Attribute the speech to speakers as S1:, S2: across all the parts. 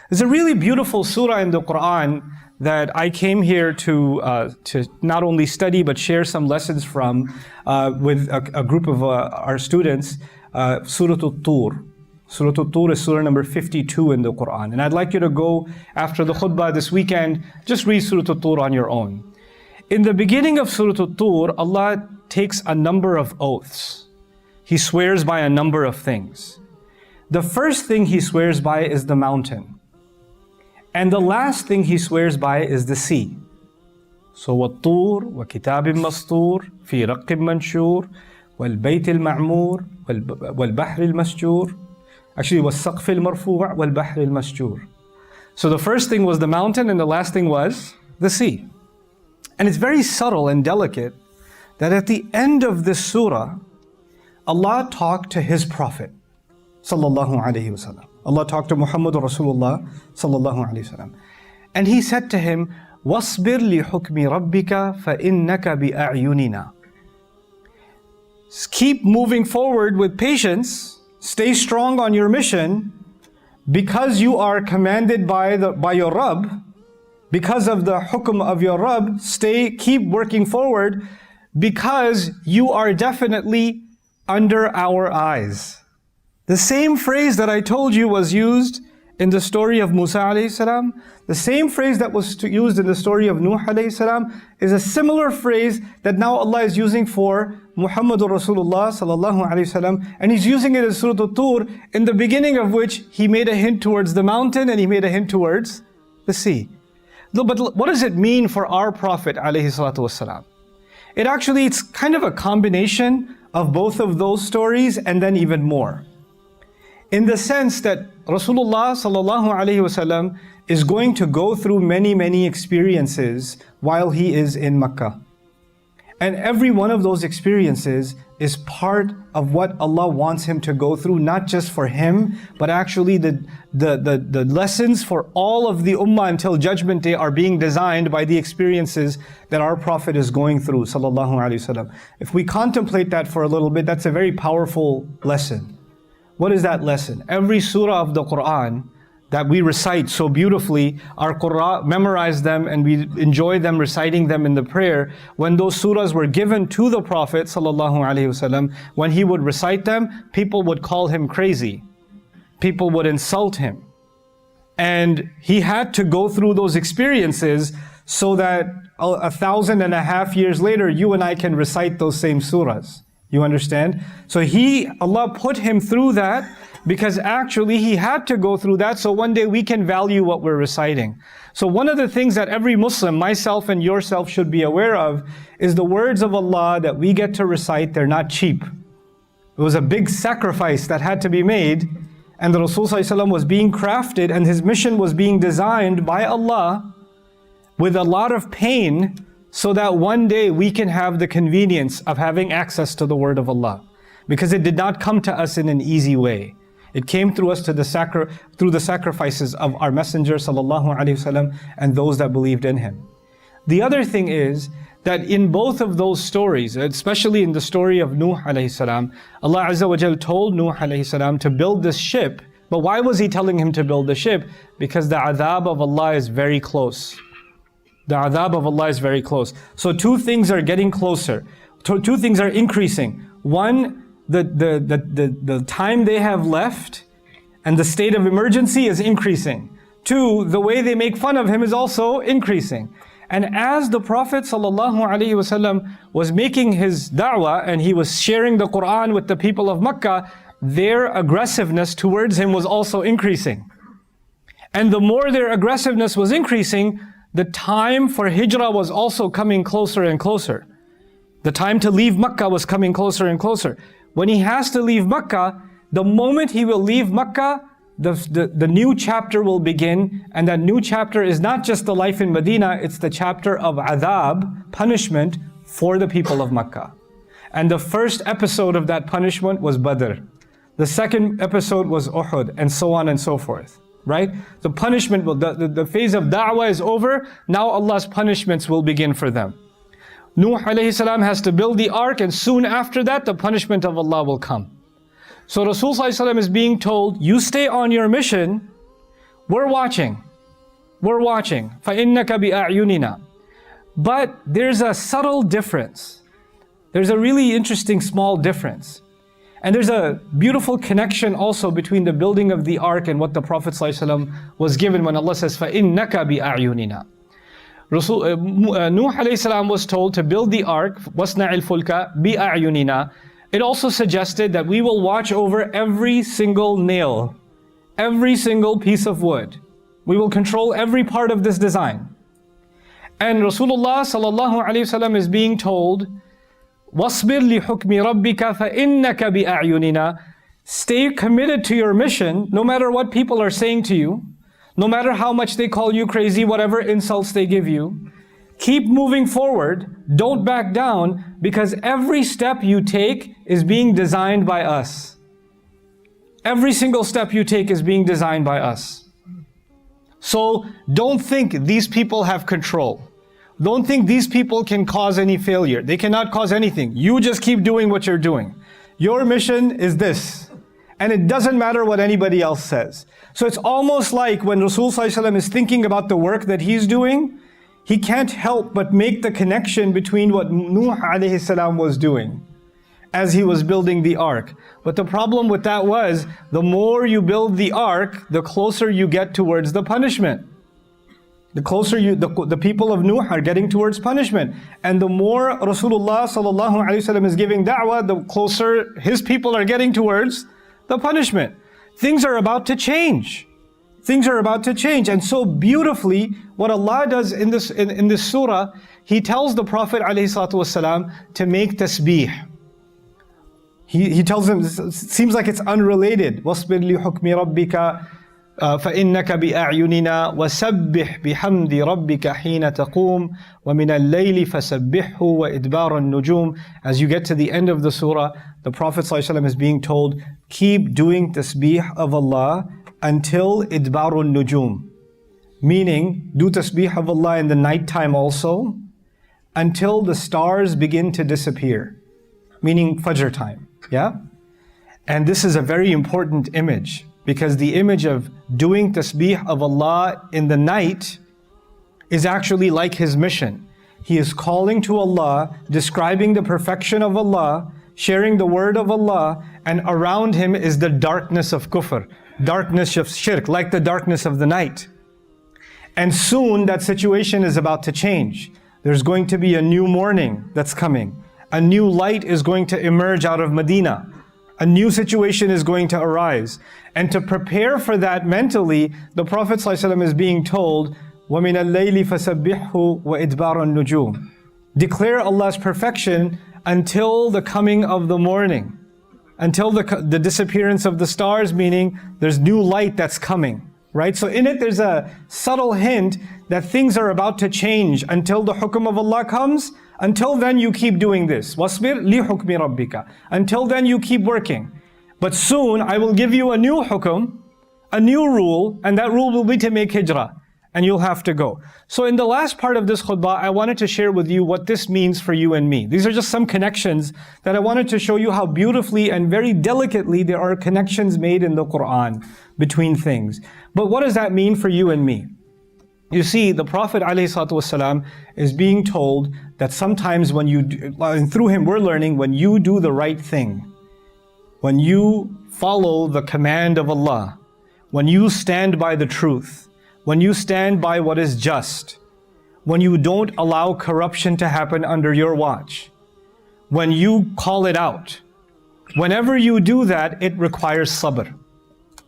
S1: There's a really beautiful surah in the Quran that I came here to not only study but share some lessons from with a group of our students, Surah Al-Tur. Surah Al-Tur is surah number 52 in the Quran. And I'd like you to go after the khutbah this weekend, just read Surah Al-Tur on your own. In the beginning of Surah Al-Tur, Allah takes a number of oaths. He swears by a number of things. The first thing He swears by is the mountain. And the last thing He swears by is the sea. So وَالطُّورِ وَكِتَابٍ مَسْطُورٍ فِي رَقٍّ مَنْشُورٍ وَالْبَيْتِ الْمَعْمُورِ وَالْبَحْرِ الْمَسْجُورِ. Actually, وَالسَّقْفِ الْمَرْفُوعِ وَالْبَحْرِ الْمَسْجُورِ. So the first thing was the mountain and the last thing was the sea. And it's very subtle and delicate that at the end of this surah, Allah talked to His Prophet sallallahu alaihi wasallam. Allah talked to Muhammad Rasulullah sallallahu alaihi wasallam. And He said to him, وَاصْبِرْ لِحُكْمِ رَبِّكَ فَإِنَّكَ بِأَعْيُنِنَا. Keep moving forward with patience, stay strong on your mission, because you are commanded by your Rabb, because of the hukm of your Rabb, keep working forward, because you are definitely under our eyes. The same phrase that I told you was used in the story of Musa alayhi salam, the same phrase that was used in the story of Nuh alayhi salam, is a similar phrase that now Allah is using for Muhammadur Rasulullah sallallahu alayhi wasallam, and He's using it in Surah Al-Tur, in the beginning of which He made a hint towards the mountain and He made a hint towards the sea. But what does it mean for our Prophet alayhi salatu wasalam? It's kind of a combination of both of those stories and then even more. In the sense that Rasulullah sallallahu alaihi wasallam is going to go through many experiences while he is in Makkah. And every one of those experiences is part of what Allah wants him to go through, not just for him, but actually the lessons for all of the ummah until Judgment Day are being designed by the experiences that our Prophet is going through, sallallahu alaihi wasallam. If we contemplate that for a little bit, that's a very powerful lesson. What is that lesson? Every surah of the Quran that we recite so beautifully, our Qur'an, memorize them and we enjoy them, reciting them in the prayer. When those surahs were given to the Prophet sallallahu alaihi wasallam, when he would recite them, people would call him crazy. People would insult him. And he had to go through those experiences so that 1,500 years later, you and I can recite those same surahs. You understand? So Allah put him through that because actually he had to go through that so one day we can value what we're reciting. So one of the things that every Muslim, myself and yourself, should be aware of is the words of Allah that we get to recite. They're not cheap. It was a big sacrifice that had to be made, and the Rasul ﷺ was being crafted and his mission was being designed by Allah with a lot of pain, so that one day we can have the convenience of having access to the word of Allah. Because it did not come to us in an easy way. It came through us through the sacrifices of our Messenger sallallahu alaihi wasallam and those that believed in him. The other thing is that in both of those stories, especially in the story of Nuh alayhi salam, Allah Azza wa Jal told Nuh alayhi salam to build this ship. But why was He telling him to build the ship? Because the adhab of Allah is very close. The adhab of Allah is very close. So two things are getting closer. Two things are increasing. One, the time they have left and the state of emergency is increasing. Two, the way they make fun of him is also increasing. And as the Prophet ﷺ was making his da'wah and he was sharing the Quran with the people of Makkah, their aggressiveness towards him was also increasing. And the more their aggressiveness was increasing, the time for hijrah was also coming closer and closer. The time to leave Makkah was coming closer and closer. When he has to leave Makkah, the moment he will leave Makkah, the new chapter will begin, and that new chapter is not just the life in Medina, it's the chapter of adhab, punishment for the people of Makkah. And the first episode of that punishment was Badr. The second episode was Uhud, and so on and so forth. Right? The punishment, the phase of da'wah is over. Now Allah's punishments will begin for them. Nuh alayhi salam has to build the ark, and soon after that the punishment of Allah will come. So Rasul sallallahu alaihi wasallam is being told, you stay on your mission We're watching. We're watching. فَإِنَّكَ بِأَعْيُنِنَا. But there's a subtle difference. There's a really interesting small difference. And there's a beautiful connection also between the building of the ark and what the Prophet ﷺ was given when Allah says, فَإِنَّكَ بِأَعْيُنِنَا. Nuh alayhi salam was told to build the ark, وَاصْنَعِ الْفُلْكَ بِأَعْيُنِنَا. It also suggested that we will watch over every single nail, every single piece of wood. We will control every part of this design. And Rasulullah sallallahu alayhi wasallam is being told, وَاصْبِرْ لِحُكْمِ رَبِّكَ فَإِنَّكَ بِأَعْيُنِنَا. Stay committed to your mission, no matter what people are saying to you, no matter how much they call you crazy, whatever insults they give you. Keep moving forward, don't back down, because every step you take is being designed by us. Every single step you take is being designed by us. So don't think these people have control. Don't think these people can cause any failure. They cannot cause anything. You just keep doing what you're doing. Your mission is this. And it doesn't matter what anybody else says. So it's almost like when Rasul ﷺ is thinking about the work that he's doing, he can't help but make the connection between what Nuh alayhi salam was doing as he was building the ark. But the problem with that was, the more you build the ark, the closer you get towards the punishment. The closer the people of Nuh are getting towards punishment. And the more Rasulullah sallallahu alaihi wasallam is giving da'wah, the closer his people are getting towards the punishment. Things are about to change. Things are about to change. And so beautifully, what Allah does in this surah, He tells the Prophet ﷺ to make tasbih. He tells him, it seems like it's unrelated. وَاصْبِرْ لِحُكْمِ رَبِّكَ فَإِنَّكَ بِأَعْيُنِنَا وَسَبِّحْ بِحَمْدِ رَبِّكَ حِينَ تَقُومُ وَمِنَ اللَّيْلِ فَسَبِّحْهُ وَإِدْبَارَ النُّجُومِ. As you get to the end of the surah, the Prophet ﷺ is being told, keep doing tasbih of Allah until idbarun nujum. Meaning, do tasbih of Allah in the night time also, until the stars begin to disappear. Meaning Fajr time, yeah? And this is a very important image, because the image of doing tasbih of Allah in the night is actually like His mission. He is calling to Allah, describing the perfection of Allah, sharing the word of Allah, and around him is the darkness of kufr, darkness of shirk, like the darkness of the night. And soon that situation is about to change. There's going to be a new morning that's coming. A new light is going to emerge out of Medina. A new situation is going to arise. And to prepare for that mentally, the Prophet ﷺ is being told, وَمِنَ اللَّيْلِ فَسَبِّحْهُ وَإِدْبَارَ النُّجُومِ. Declare Allah's perfection until the coming of the morning. Until the disappearance of the stars, meaning there's new light that's coming. Right? So in it there's a subtle hint that things are about to change until the hukum of Allah comes. Until then you keep doing this. وَاصْبِرْ لِحُكْمِ رَبِّكَ. Until then you keep working. But soon I will give you a new hukum, a new rule, and that rule will be to make hijrah. And you'll have to go. So in the last part of this khutbah, I wanted to share with you what this means for you and me. These are just some connections that I wanted to show you how beautifully and very delicately there are connections made in the Quran between things. But what does that mean for you and me? You see, the Prophet ﷺ is being told that sometimes when and through him we're learning, when you do the right thing, when you follow the command of Allah, when you stand by the truth, when you stand by what is just, when you don't allow corruption to happen under your watch, when you call it out, whenever you do that, it requires sabr.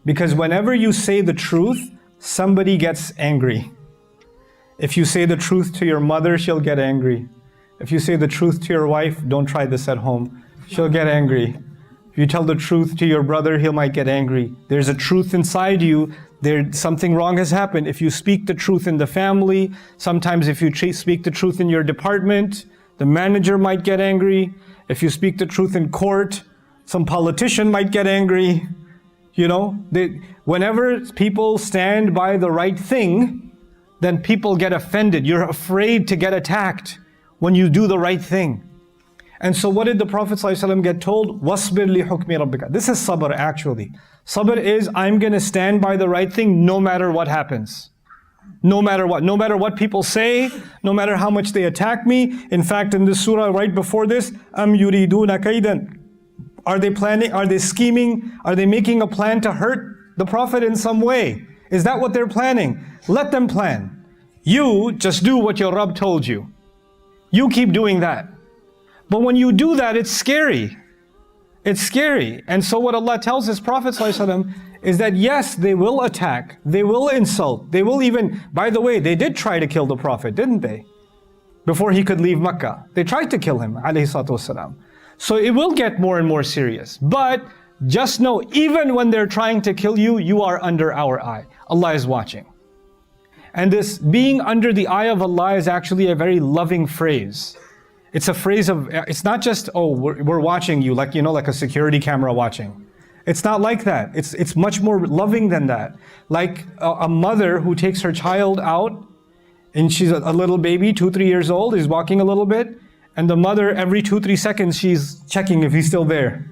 S1: Because whenever you say the truth, somebody gets angry. If you say the truth to your mother, she'll get angry. If you say the truth to your wife, don't try this at home, she'll get angry. If you tell the truth to your brother, he might get angry. There's a truth inside you. Something wrong has happened. If you speak the truth in the family, sometimes if you speak the truth in your department, the manager might get angry. If you speak the truth in court, some politician might get angry. You know, whenever people stand by the right thing, then people get offended. You're afraid to get attacked when you do the right thing. And so what did the Prophet ﷺ get told? وَاصْبِرْ لِحُكْمِ رَبِّكَ. This is sabr actually. Sabr is, I'm going to stand by the right thing no matter what happens. No matter what. No matter what people say, no matter how much they attack me. In fact, in this surah right before this, أَمْ يُرِيدُونَ كَيْدًا. Are they planning, are they scheming, are they making a plan to hurt the Prophet in some way? Is that what they're planning? Let them plan. You just do what your Rabb told you. You keep doing that. But when you do that, it's scary. It's scary. And so what Allah tells His Prophet ﷺ is that yes, they will attack, they will insult, they will even, by the way, they did try to kill the Prophet, didn't they? Before he could leave Mecca. They tried to kill him, alayhi salatu wasalam. So it will get more and more serious. But just know, even when they're trying to kill you, you are under our eye. Allah is watching. And this being under the eye of Allah is actually a very loving phrase. It's a phrase of, it's not just, oh, we're watching you, like, you know, like a security camera watching. It's not like that. It's much more loving than that. Like a mother who takes her child out, and she's a little baby, 2-3 years old, is walking a little bit, and the mother, every 2-3 seconds, she's checking if he's still there.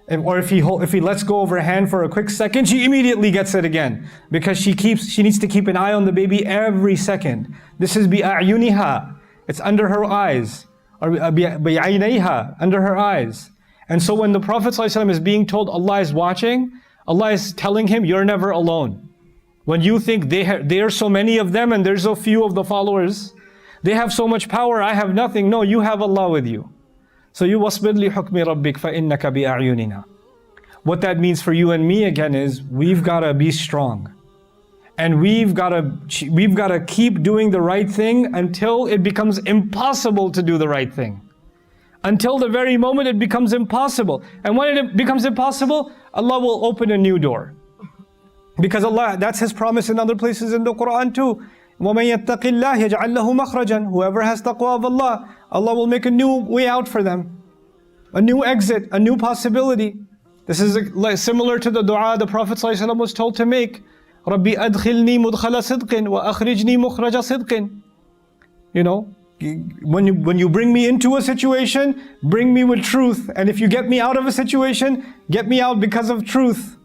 S1: Or if he lets go of her hand for a quick second, she immediately gets it again. Because she needs to keep an eye on the baby every second. This is bi'ayuniha. It's under her eyes. Or bi'aynayha, under her eyes. And so when the Prophet ﷺ is being told Allah is watching, Allah is telling him, you're never alone. When you think there are so many of them and there's so few of the followers, they have so much power, I have nothing. No, you have Allah with you. So you وَاصْبِرْ لِحُكْمِ رَبِّكَ فَإِنَّكَ بِأَعْيُنِنَا. What that means for you and me again is, we've got to be strong. And we've got to keep doing the right thing until it becomes impossible to do the right thing. Until the very moment it becomes impossible. And when it becomes impossible, Allah will open a new door. Because Allah, that's His promise in other places in the Quran too. وَمَن يَتَّقِ اللَّهِ يَجْعَلْ لَهُ مَخْرَجًا. Whoever has taqwa of Allah, Allah will make a new way out for them. A new exit, a new possibility. This is similar to the dua the Prophet ﷺ was told to make. رَبِّ أَدْخِلْنِي مُدْخَلَ صِدْقٍ وَأَخْرِجْنِي مُخْرَجَ صِدْقٍ. You know, when you bring me into a situation, bring me with truth. And if you get me out of a situation, get me out because of truth.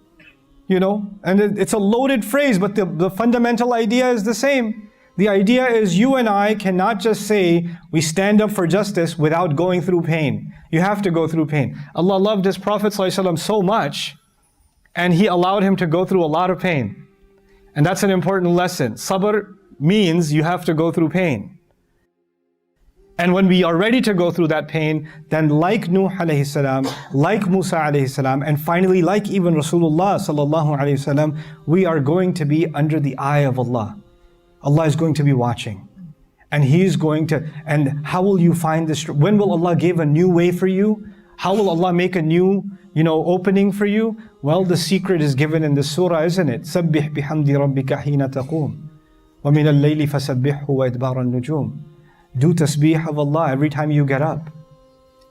S1: You know, and it's a loaded phrase, but the fundamental idea is the same. The idea is you and I cannot just say we stand up for justice without going through pain. You have to go through pain. Allah loved His Prophet ﷺ so much, and He allowed him to go through a lot of pain. And that's an important lesson. Sabr means you have to go through pain. And when we are ready to go through that pain, then like Nuh alayhi salam, like Musa alayhi salam, and finally like even Rasulullah sallallahu alayhi wasallam, we are going to be under the eye of Allah. Allah is going to be watching. And He's going to, and how will you find this? When will Allah give a new way for you? How will Allah make a new, opening for you? Well, the secret is given in the surah, isn't it? سَبِّحْ بِحَمْدِ رَبِّكَ حِينَ تَقُومُ وَمِنَ اللَّيْلِ فَسَبِّحْهُ وَإِدْبَارَ النُّجُومِ. Do tasbih of Allah every time you get up.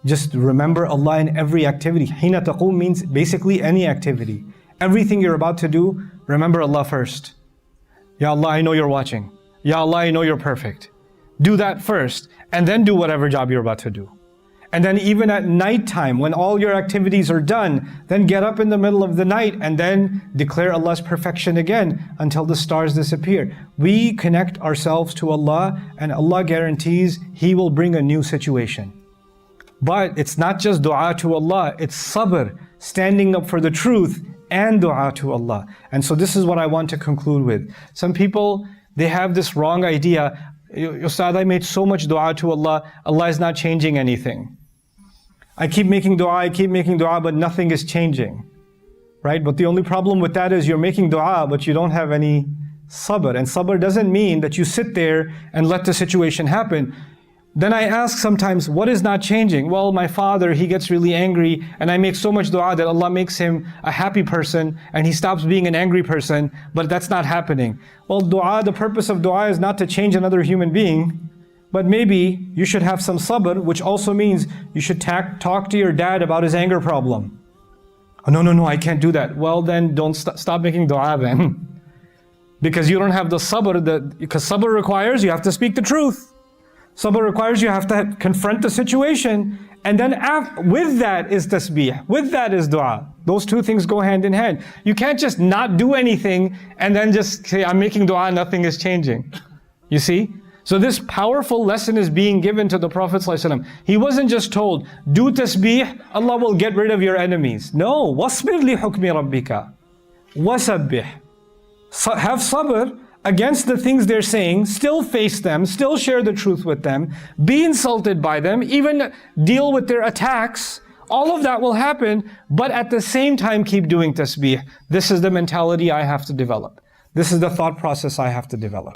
S1: Just remember Allah in every activity. Hina taqum means basically any activity. Everything you're about to do, remember Allah first. Ya Allah, I know you're watching. Ya Allah, I know you're perfect. Do that first, and then do whatever job you're about to do. And then even at night time, when all your activities are done, then get up in the middle of the night and then declare Allah's perfection again until the stars disappear. We connect ourselves to Allah, and Allah guarantees He will bring a new situation. But it's not just dua to Allah, it's sabr, standing up for the truth, and dua to Allah. And so this is what I want to conclude with. Some people, they have this wrong idea. Ustad, I made so much dua to Allah, Allah is not changing anything. I keep making dua, but nothing is changing. Right? But the only problem with that is you're making dua, but you don't have any sabr. And sabr doesn't mean that you sit there and let the situation happen. Then I ask sometimes, what is not changing? Well, my father, he gets really angry, and I make so much dua that Allah makes him a happy person, and he stops being an angry person, but that's not happening. Well, dua, the purpose of dua is not to change another human being, but maybe you should have some sabr, which also means you should talk to your dad about his anger problem. Oh, no, I can't do that. Well, then don't stop making dua then. Because you don't have the sabr, because sabr requires you have to speak the truth. Sabr requires you have to confront the situation And then with that is tasbih, with that is dua. Those two things go hand in hand. You can't just not do anything and then just say, I'm making dua, nothing is changing. You see? So this powerful lesson is being given to the Prophet ﷺ. He wasn't just told, do tasbih, Allah will get rid of your enemies. No, وَاصْبِرْ لِحُكْمِ رَبِّكَ وَسَبِّحْ. Have sabr against the things they're saying, still face them, still share the truth with them, be insulted by them, even deal with their attacks. All of that will happen, but at the same time keep doing tasbih. This is the mentality I have to develop. This is the thought process I have to develop.